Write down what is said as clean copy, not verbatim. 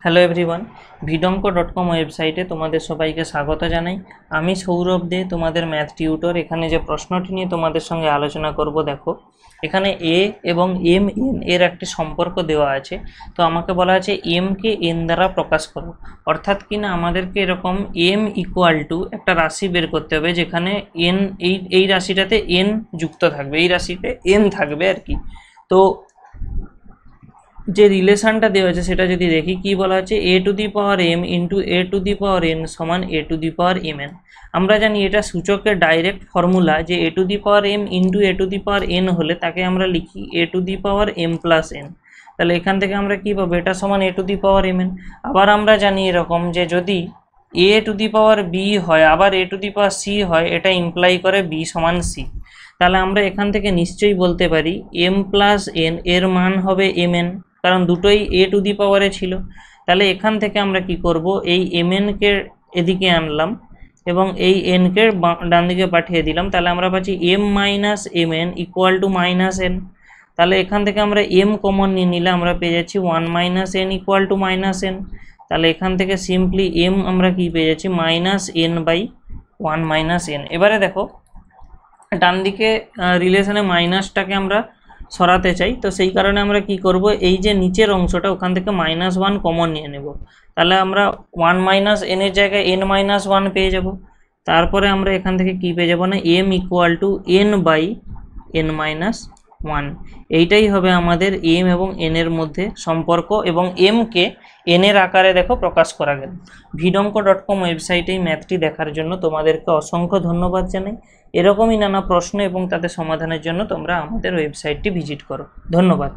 Hello everyone, vidonko.com ওয়েবসাইটে তোমাদের সবাইকে স্বাগত জানাই। আমি সৌরভ দে, তোমাদের ম্যাথ টিউটর। এখানে যে প্রশ্নটি নিয়ে তোমাদের সঙ্গে আলোচনা করব, দেখো এখানে এ এবং এম এন এর একটি সম্পর্ক দেওয়া আছে। তো আমাকে বলা আছে এম কে এন দ্বারা প্রকাশ করো, অর্থাৎ কি না আমাদেরকে এরকম এম ইকুয়াল টু একটা রাশি বের করতে হবে যেখানে এন এই রাশিটাতে এন যুক্ত থাকবে, এই রাশিতে এন থাকবে আর কি। তো যে রিলেশনটা দেওয়া আছে সেটা যদি দেখি, কি বলা আছে, A to the power M into A to the power N সমান A to the power M N. আমরা জানি এটা সূচকের ডাইরেক্ট ফর্মুলা, যে A to the power M into A to the power N হলে তাকে আমরা লিখি A to the power M plus N. তাহলে এখান থেকে আমরা কী পাবো, এটা সমান A to the power M N. আবার আমরা জানি এরকম যে যদি এ টু দি পাওয়ার বি হয় আবার এ টু দি পাওয়ার সি হয়, এটা ইমপ্লাই করে বি সমান সি। তাহলে আমরা এখান থেকে নিশ্চয়ই বলতে পারি এম প্লাস এন এর মান হবে এম এন, কারণ দুটোই এ টু দি পাওয়ারে ছিল। তাহলে এখান থেকে আমরা কি করব, এই এম এনকে এদিকে আনলাম এবং এই এনকে ডান দিকে পাঠিয়ে দিলাম। তাহলে আমরা পাচ্ছি M minus M N equals to minus N. তাহলে এখান থেকে আমরা এম কমন নিয়ে নিলে আমরা পেয়ে যাচ্ছি one minus N equals to minus N. তাহলে এখান থেকে সিম্পলি এম আমরা কি পেয়ে যাচ্ছি, minus N by one minus N. এবারে দেখো ডান দিকে রিলেশনে মাইনাসটাকে আমরা সরাতে চাই, তো সেই কারণে আমরা কি করব, এই যে নিচের অংশটা ওখান থেকে মাইনাস ওয়ান কমন নিয়ে নেব। তাহলে আমরা ওয়ান মাইনাস এনের জায়গায় এন মাইনাস ওয়ান পেয়ে যাব। তারপরে আমরা এখান থেকে কি পেয়ে যাব না, M equals to N by N minus one. এইটাই হবে আমাদের এম এবং এন এর মধ্যে সম্পর্ক, এবং এমকে এন এর আকারে দেখো প্রকাশ করা গেল। vidonko.com ওয়েবসাইটে এই ম্যাথটি দেখার জন্য তোমাদেরকে অসংখ্য ধন্যবাদ জানাই। এরকমই নানা প্রশ্ন এবং তাদের সমাধানের জন্য তোমরা আমাদের ওয়েবসাইটটি ভিজিট করো। ধন্যবাদ।